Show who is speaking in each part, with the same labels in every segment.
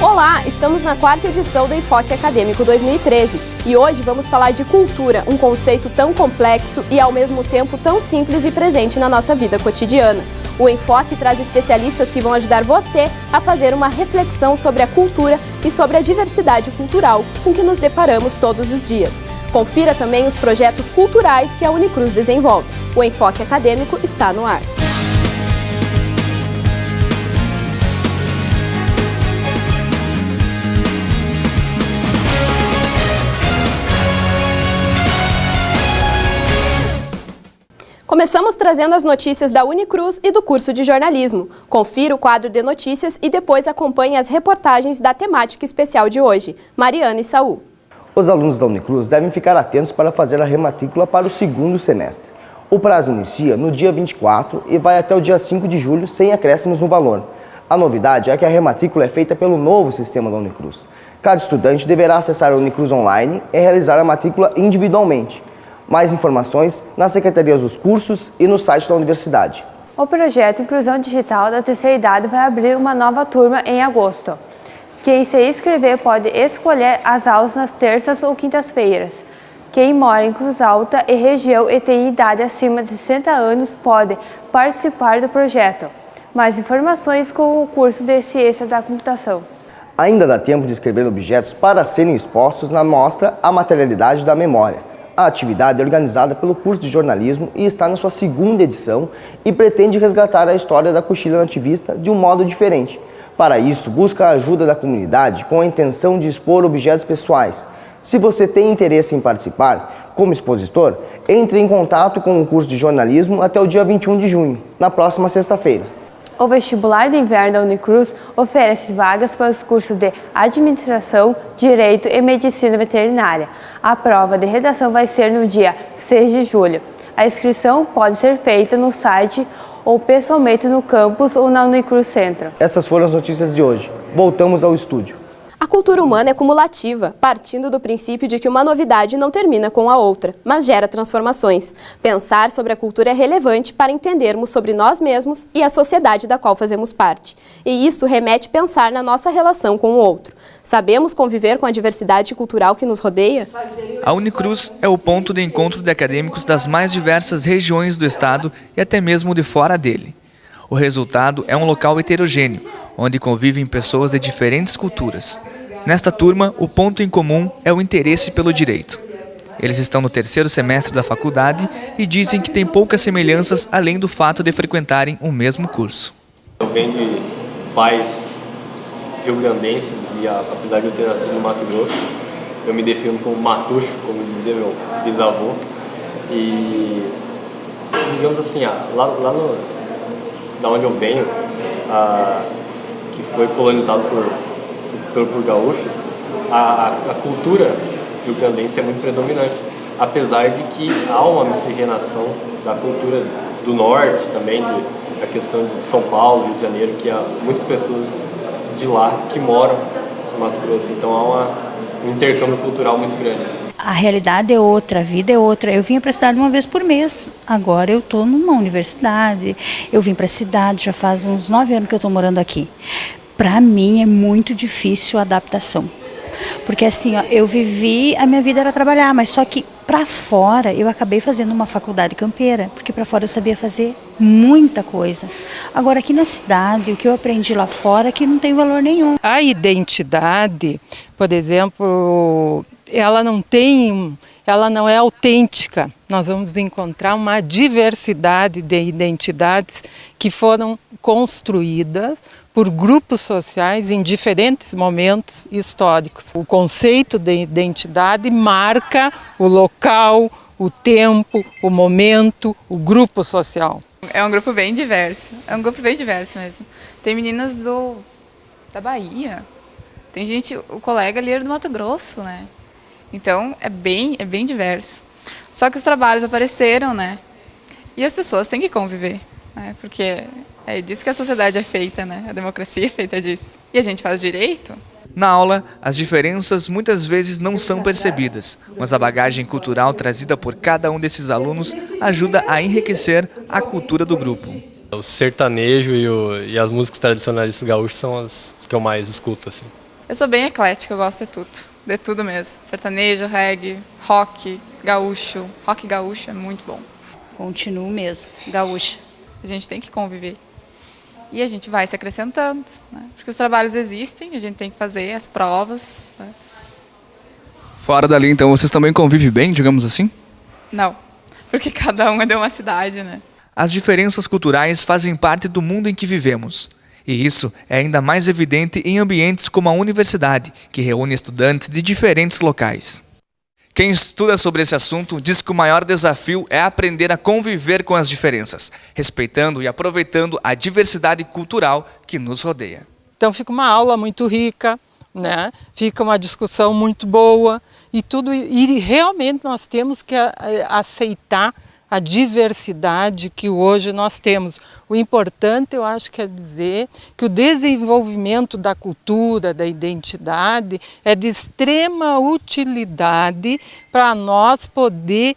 Speaker 1: Olá, estamos na quarta edição do Enfoque Acadêmico 2013 e hoje vamos falar de cultura, um conceito tão complexo e ao mesmo tempo tão simples e presente na nossa vida cotidiana. O Enfoque traz especialistas que vão ajudar você a fazer uma reflexão sobre a cultura e sobre a diversidade cultural com que nos deparamos todos os dias. Confira também os projetos culturais que a Unicruz desenvolve. O Enfoque Acadêmico está no ar. Começamos trazendo as notícias da Unicruz e do curso de jornalismo. Confira o quadro de notícias e depois acompanhe as reportagens da temática especial de hoje. Mariana e Saul.
Speaker 2: Os alunos da Unicruz devem ficar atentos para fazer a rematrícula para o segundo semestre. O prazo inicia no dia 24 e vai até o dia 5 de julho, sem acréscimos no valor. A novidade é que a rematrícula é feita pelo novo sistema da Unicruz. Cada estudante deverá acessar a Unicruz online e realizar a matrícula individualmente. Mais informações nas secretarias dos cursos e no site da universidade.
Speaker 3: O projeto Inclusão Digital da Terceira Idade vai abrir uma nova turma em agosto. Quem se inscrever pode escolher as aulas nas terças ou quintas-feiras. Quem mora em Cruz Alta e região e tem idade acima de 60 anos pode participar do projeto. Mais informações com o curso de Ciência da Computação.
Speaker 2: Ainda dá tempo de escrever objetos para serem expostos na mostra A Materialidade da Memória. A atividade é organizada pelo curso de jornalismo e está na sua segunda edição e pretende resgatar a história da coxilha nativista de um modo diferente. Para isso, busca a ajuda da comunidade com a intenção de expor objetos pessoais. Se você tem interesse em participar, como expositor, entre em contato com o curso de jornalismo até o dia 21 de junho, na próxima sexta-feira.
Speaker 3: O vestibular de inverno da Unicruz oferece vagas para os cursos de Administração, Direito e Medicina Veterinária. A prova de redação vai ser no dia 6 de julho. A inscrição pode ser feita no site ou pessoalmente no campus ou na Unicruz Centro.
Speaker 2: Essas foram as notícias de hoje. Voltamos ao estúdio.
Speaker 1: A cultura humana é cumulativa, partindo do princípio de que uma novidade não termina com a outra, mas gera transformações. Pensar sobre a cultura é relevante para entendermos sobre nós mesmos e a sociedade da qual fazemos parte. E isso remete a pensar na nossa relação com o outro. Sabemos conviver com a diversidade cultural que nos rodeia?
Speaker 4: A Unicruz é o ponto de encontro de acadêmicos das mais diversas regiões do estado e até mesmo de fora dele. O resultado é um local heterogêneo, onde convivem pessoas de diferentes culturas. Nesta turma, o ponto em comum é o interesse pelo direito. Eles estão no terceiro semestre da faculdade e dizem que tem poucas semelhanças além do fato de frequentarem o mesmo curso.
Speaker 5: Eu venho de pais rio-grandenses e apesar de eu ter nascido no Mato Grosso, eu me defino como matucho, como dizia meu bisavô. E, digamos assim, da onde eu venho, que foi colonizado por gaúchos, a cultura rio-grandense é muito predominante, apesar de que há uma miscigenação da cultura do norte também, da questão de São Paulo, Rio de Janeiro, que há muitas pessoas de lá que moram no Mato Grosso, então há um intercâmbio cultural muito grande. Assim.
Speaker 6: A realidade é outra, a vida é outra. Eu vinha para a cidade uma vez por mês, agora eu estou numa universidade, eu vim para a cidade, já faz uns 9 anos que eu estou morando aqui. Para mim é muito difícil a adaptação, porque assim, ó, eu vivi, a minha vida era trabalhar, mas só que para fora eu acabei fazendo uma faculdade campeira, porque para fora eu sabia fazer muita coisa. Agora aqui na cidade, o que eu aprendi lá fora é que não tem valor nenhum.
Speaker 7: A identidade, por exemplo, ela não é autêntica. Nós vamos encontrar uma diversidade de identidades que foram construídas por grupos sociais em diferentes momentos históricos. O conceito de identidade marca o local, o tempo, o momento, o grupo social.
Speaker 8: É um grupo bem diverso, mesmo. Tem meninas da Bahia, tem gente, o colega ali era do Mato Grosso, né? Então é bem diverso. Só que os trabalhos apareceram, né? E as pessoas têm que conviver, né? Porque é disso que a sociedade é feita, né? A democracia é feita disso. E a gente faz direito.
Speaker 4: Na aula, as diferenças muitas vezes não são percebidas, mas a bagagem cultural trazida por cada um desses alunos ajuda a enriquecer a cultura do grupo.
Speaker 5: O sertanejo e as músicas tradicionais gaúchos são as que eu mais escuto, assim.
Speaker 8: Eu sou bem eclética, eu gosto de tudo mesmo. Sertanejo, reggae, rock, gaúcho. Rock gaúcho é muito bom.
Speaker 6: Continuo mesmo, gaúcha.
Speaker 8: A gente tem que conviver. E a gente vai se acrescentando, né? Porque os trabalhos existem, a gente tem que fazer as provas. Né?
Speaker 4: Fora dali, então, vocês também convivem bem, digamos assim?
Speaker 8: Não, porque cada um é de uma cidade, né?
Speaker 4: As diferenças culturais fazem parte do mundo em que vivemos. E isso é ainda mais evidente em ambientes como a universidade, que reúne estudantes de diferentes locais. Quem estuda sobre esse assunto diz que o maior desafio é aprender a conviver com as diferenças, respeitando e aproveitando a diversidade cultural que nos rodeia.
Speaker 7: Então fica uma aula muito rica, né? Fica uma discussão muito boa e realmente nós temos que aceitar a diversidade que hoje nós temos. O importante, eu acho que é dizer que o desenvolvimento da cultura, da identidade, é de extrema utilidade para nós poder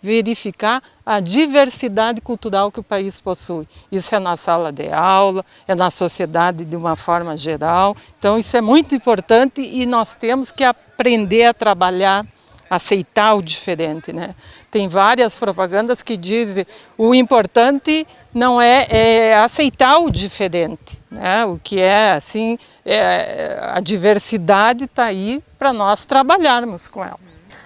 Speaker 7: verificar a diversidade cultural que o país possui. Isso é na sala de aula, é na sociedade de uma forma geral. Então isso é muito importante e nós temos que aprender a trabalhar, aceitar o diferente, né? Tem várias propagandas que dizem o importante não é aceitar o diferente, né? O que é assim, a diversidade está aí para nós trabalharmos com ela.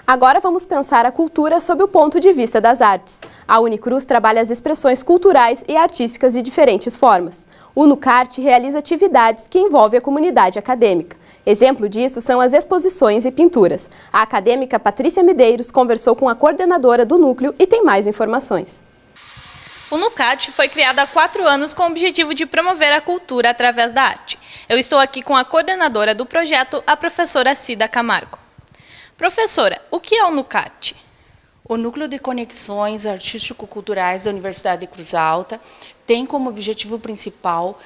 Speaker 1: Agora vamos pensar a cultura sob o ponto de vista das artes. A Unicruz trabalha as expressões culturais e artísticas de diferentes formas. O Unucart realiza atividades que envolvem a comunidade acadêmica. Exemplo disso são as exposições e pinturas. A acadêmica Patrícia Medeiros conversou com a coordenadora do núcleo e tem mais informações.
Speaker 9: O Unucart foi criado há 4 anos com o objetivo de promover a cultura através da arte. Eu estou aqui com a coordenadora do projeto, a professora Cida Camargo. Professora, o que é o Unucart?
Speaker 10: O Núcleo de Conexões Artístico-Culturais da Universidade de Cruz Alta tem como objetivo principal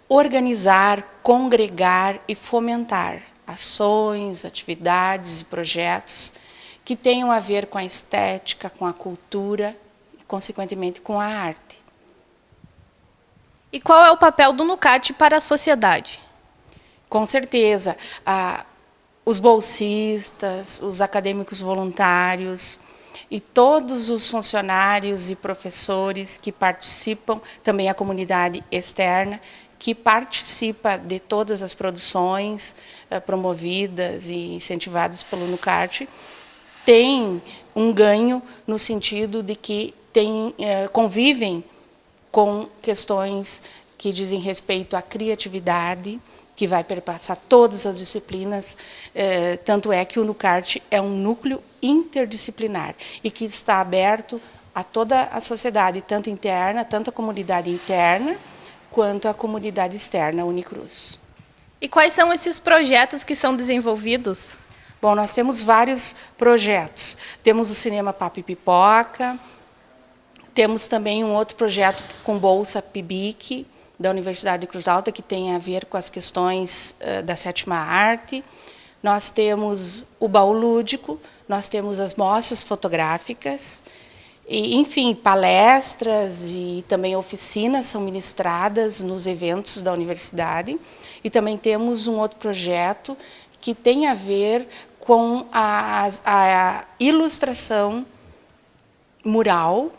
Speaker 10: organizar, congregar e fomentar ações, atividades e projetos que tenham a ver com a estética, com a cultura e, consequentemente, com a arte.
Speaker 9: E qual é o papel do Unucart para a sociedade?
Speaker 10: Com certeza, os bolsistas, os acadêmicos voluntários e todos os funcionários e professores que participam, também a comunidade externa, que participa de todas as produções promovidas e incentivadas pelo Unucart, tem um ganho no sentido de que convivem com questões que dizem respeito à criatividade, que vai perpassar todas as disciplinas, tanto é que o Unucart é um núcleo interdisciplinar e que está aberto a toda a sociedade, tanto interna, tanto a comunidade interna, quanto a comunidade externa, Unicruz.
Speaker 9: E quais são esses projetos que são desenvolvidos?
Speaker 10: Bom, nós temos vários projetos. Temos o Cinema Papo e Pipoca, temos também um outro projeto com bolsa PIBIC, da Universidade de Cruz Alta, que tem a ver com as questões da 7ª arte. Nós temos o baú lúdico, nós temos as mostras fotográficas, e, enfim, palestras e também oficinas são ministradas nos eventos da universidade. E também temos um outro projeto que tem a ver com a ilustração mural,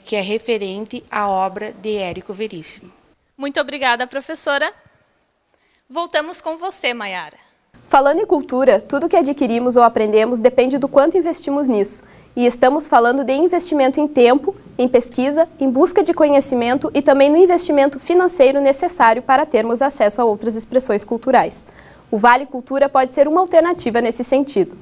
Speaker 10: que é referente à obra de Érico Veríssimo.
Speaker 9: Muito obrigada, professora. Voltamos com você, Maiara.
Speaker 1: Falando em cultura, tudo que adquirimos ou aprendemos depende do quanto investimos nisso. E estamos falando de investimento em tempo, em pesquisa, em busca de conhecimento e também no investimento financeiro necessário para termos acesso a outras expressões culturais. O Vale Cultura pode ser uma alternativa nesse sentido.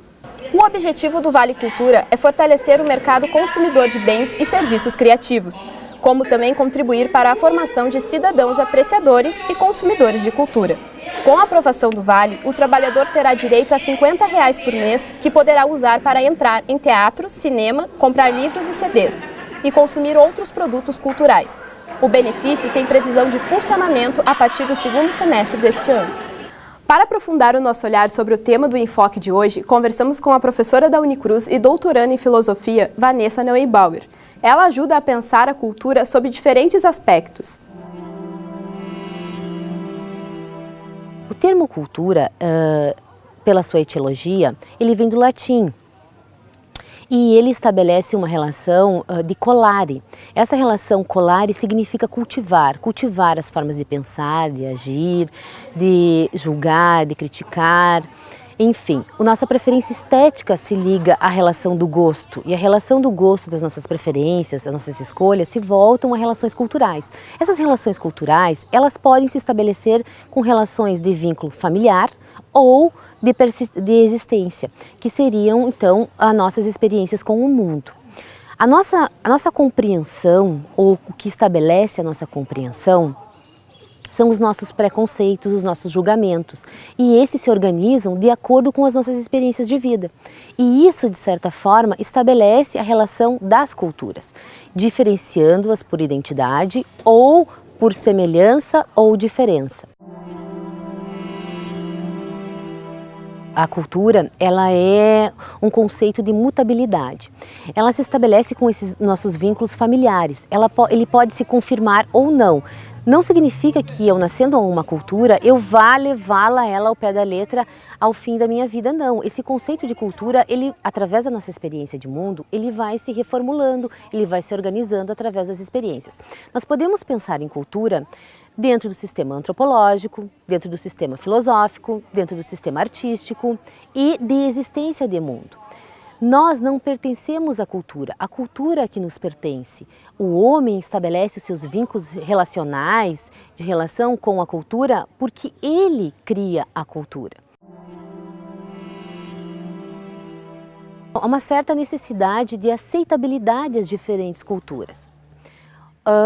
Speaker 1: O objetivo do Vale Cultura é fortalecer o mercado consumidor de bens e serviços criativos, como também contribuir para a formação de cidadãos apreciadores e consumidores de cultura. Com a aprovação do Vale, o trabalhador terá direito a R$ 50 por mês, que poderá usar para entrar em teatro, cinema, comprar livros e CDs e consumir outros produtos culturais. O benefício tem previsão de funcionamento a partir do 2º semestre deste ano. Para aprofundar o nosso olhar sobre o tema do enfoque de hoje, conversamos com a professora da Unicruz e doutoranda em filosofia, Vanessa Neubauer. Ela ajuda a pensar a cultura sob diferentes aspectos.
Speaker 11: O termo cultura, pela sua etimologia, ele vem do latim. E ele estabelece uma relação de colare. Essa relação colare significa cultivar, cultivar as formas de pensar, de agir, de julgar, de criticar. Enfim, a nossa preferência estética se liga à relação do gosto, e a relação do gosto das nossas preferências, das nossas escolhas, se voltam a relações culturais. Essas relações culturais, elas podem se estabelecer com relações de vínculo familiar ou de existência, que seriam, então, as nossas experiências com o mundo. A nossa compreensão, ou o que estabelece a nossa compreensão, são os nossos preconceitos, os nossos julgamentos, e esses se organizam de acordo com as nossas experiências de vida. E isso, de certa forma, estabelece a relação das culturas, diferenciando-as por identidade ou por semelhança ou diferença. A cultura, ela é um conceito de mutabilidade. Ela se estabelece com esses nossos vínculos familiares. Ele pode se confirmar ou não. Não significa que eu, nascendo a uma cultura, eu vá levá-la ela ao pé da letra ao fim da minha vida, não. Esse conceito de cultura, ele, através da nossa experiência de mundo, ele vai se reformulando, ele vai se organizando através das experiências. Nós podemos pensar em cultura dentro do sistema antropológico, dentro do sistema filosófico, dentro do sistema artístico e de existência de mundo. Nós não pertencemos à cultura, a cultura que nos pertence. O homem estabelece os seus vínculos relacionais, de relação com a cultura, porque ele cria a cultura. Há uma certa necessidade de aceitabilidade às diferentes culturas.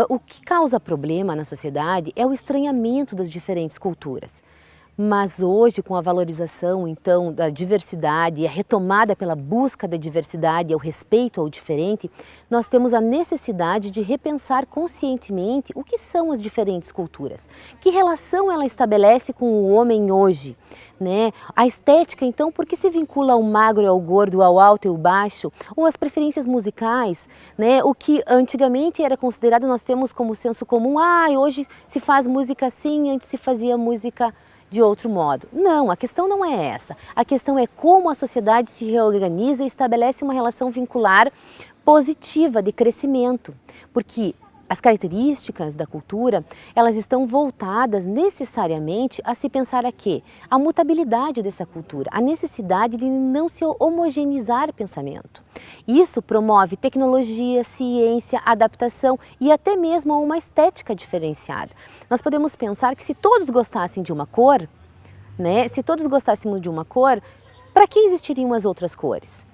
Speaker 11: O que causa problema na sociedade é o estranhamento das diferentes culturas. Mas hoje, com a valorização, então, da diversidade e a retomada pela busca da diversidade e o respeito ao diferente, nós temos a necessidade de repensar conscientemente o que são as diferentes culturas. Que relação ela estabelece com o homem hoje? Né? A estética, então, por que se vincula ao magro e ao gordo, ao alto e ao baixo? Ou as preferências musicais, né? O que antigamente era considerado, nós temos como senso comum, hoje se faz música assim, antes se fazia música de outro modo. Não, a questão não é essa. A questão é como a sociedade se reorganiza e estabelece uma relação vincular positiva de crescimento. Porque as características da cultura, elas estão voltadas necessariamente a se pensar a quê? A mutabilidade dessa cultura, a necessidade de não se homogeneizar pensamento. Isso promove tecnologia, ciência, adaptação e até mesmo uma estética diferenciada. Nós podemos pensar que se todos gostassem de uma cor, né? Se todos gostássemos de uma cor, para que existiriam as outras cores?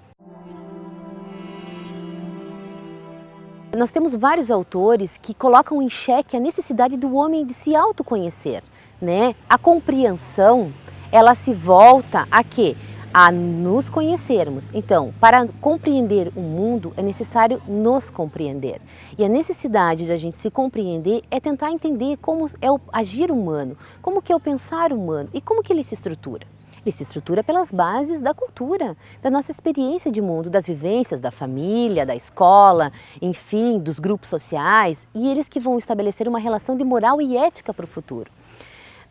Speaker 11: Nós temos vários autores que colocam em xeque a necessidade do homem de se autoconhecer, né? A compreensão, ela se volta a quê? A nos conhecermos. Então, para compreender o mundo, é necessário nos compreender. E a necessidade de a gente se compreender é tentar entender como é o agir humano, como que é o pensar humano e como que ele se estrutura. Ele se estrutura pelas bases da cultura, da nossa experiência de mundo, das vivências da família, da escola, enfim, dos grupos sociais, e eles que vão estabelecer uma relação de moral e ética para o futuro.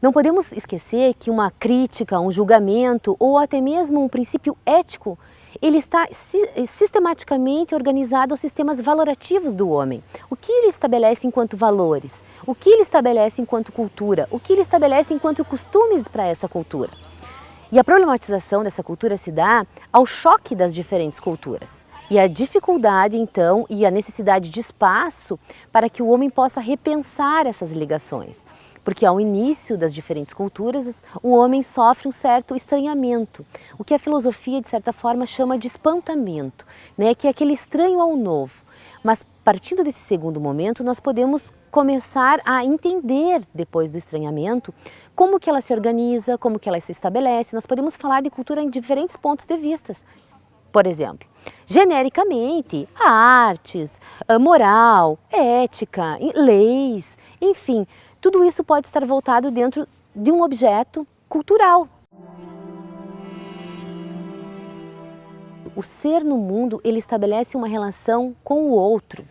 Speaker 11: Não podemos esquecer que uma crítica, um julgamento ou até mesmo um princípio ético, ele está sistematicamente organizado aos sistemas valorativos do homem. O que ele estabelece enquanto valores? O que ele estabelece enquanto cultura? O que ele estabelece enquanto costumes para essa cultura? E a problematização dessa cultura se dá ao choque das diferentes culturas. E a dificuldade, então, e a necessidade de espaço para que o homem possa repensar essas ligações. Porque ao início das diferentes culturas, o homem sofre um certo estranhamento, o que a filosofia, de certa forma, chama de espantamento, né? Que é aquele estranho ao novo. Mas partindo desse segundo momento, nós podemos começar a entender, depois do estranhamento, como que ela se organiza, como que ela se estabelece. Nós podemos falar de cultura em diferentes pontos de vista. Por exemplo, genericamente, artes, moral, ética, leis, enfim, tudo isso pode estar voltado dentro de um objeto cultural. O ser no mundo, ele estabelece uma relação com o outro.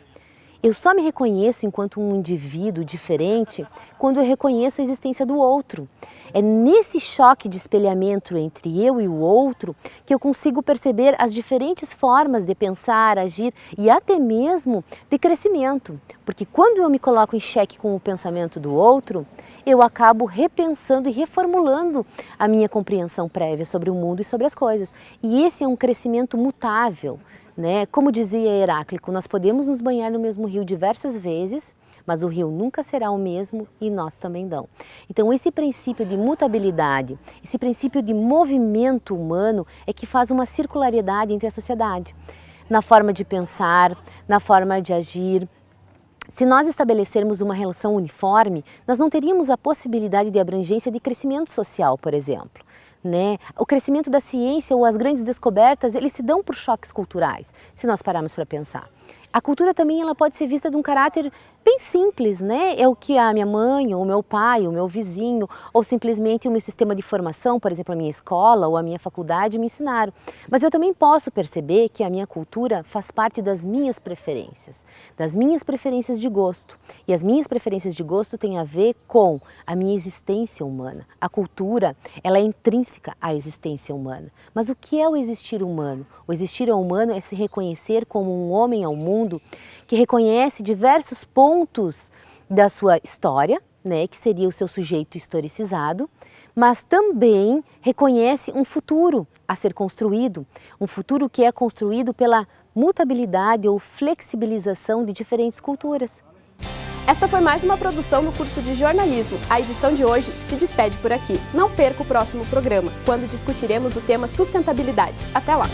Speaker 11: Eu só me reconheço enquanto um indivíduo diferente quando eu reconheço a existência do outro. É nesse choque de espelhamento entre eu e o outro que eu consigo perceber as diferentes formas de pensar, agir e até mesmo de crescimento. Porque quando eu me coloco em xeque com o pensamento do outro, eu acabo repensando e reformulando a minha compreensão prévia sobre o mundo e sobre as coisas. E esse é um crescimento mutável, né? Como dizia Heráclito, nós podemos nos banhar no mesmo rio diversas vezes, mas o rio nunca será o mesmo e nós também não. Então esse princípio de mutabilidade, esse princípio de movimento humano é que faz uma circularidade entre a sociedade, na forma de pensar, na forma de agir. Se nós estabelecermos uma relação uniforme, nós não teríamos a possibilidade de abrangência de crescimento social, por exemplo. Né? O crescimento da ciência ou as grandes descobertas, eles se dão por choques culturais, se nós pararmos para pensar. A cultura também ela pode ser vista de um caráter bem simples, né? É o que a minha mãe, ou o meu pai, ou o meu vizinho, ou simplesmente o meu sistema de formação, por exemplo, a minha escola ou a minha faculdade me ensinaram. Mas eu também posso perceber que a minha cultura faz parte das minhas preferências de gosto. E as minhas preferências de gosto têm a ver com a minha existência humana. A cultura, ela é intrínseca à existência humana. Mas o que é o existir humano? O existir humano é se reconhecer como um homem ao mundo que reconhece diversos pontos da sua história, né, que seria o seu sujeito historicizado, mas também reconhece um futuro a ser construído, um futuro que é construído pela mutabilidade ou flexibilização de diferentes culturas.
Speaker 1: Esta foi mais uma produção do curso de jornalismo. A edição de hoje se despede por aqui. Não perca o próximo programa, quando discutiremos o tema sustentabilidade. Até lá!